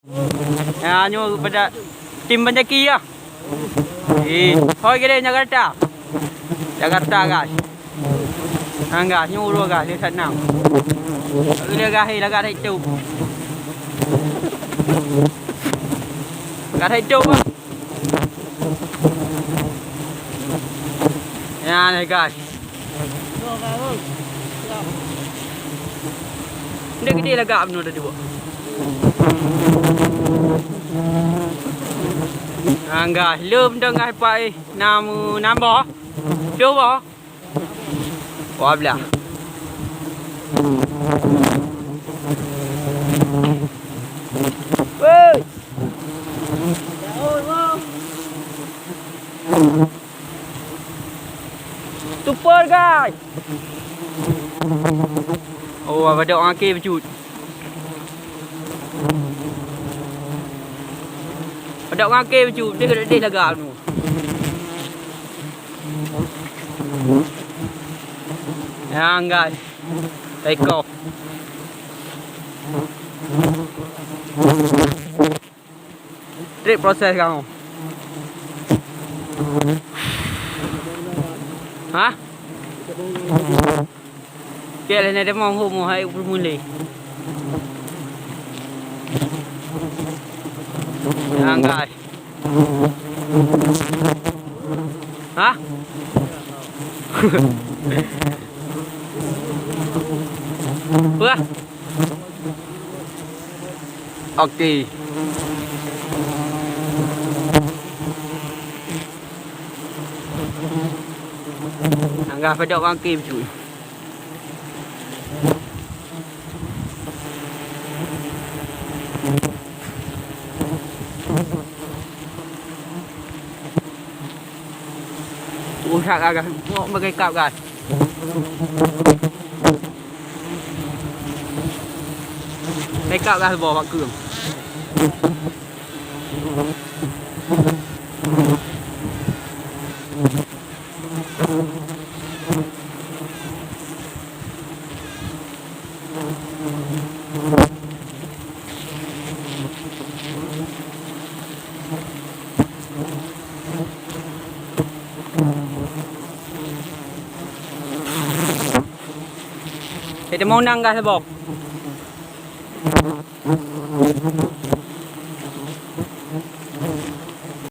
Nyo pada tim penjaki ya. Hoi kira Jakarta. Jakarta guys. Guys, nyuruh guys dia senang. Dia gahi lagat itu. Lagat itu. Ya ni guys. Dia gede lagak benar tadi buat. Guys, lơm đang ngay phải nam bò. Chưa bò. Quá bля. Ơi. Super guys. Oh, ada orang ke bercut. Ada orang ke bercut, dia kena lagak tu. Ya guys. Take off. Trip proses kamu. Hah? Kaya na dia mau hai mulai. Ya guys. Hah? Wah. Okey. Anggap pada orang ke cuy. Usak agak mau pakai kap guys. Make up guys bawa vacuum. Kita mau nang guys bawa.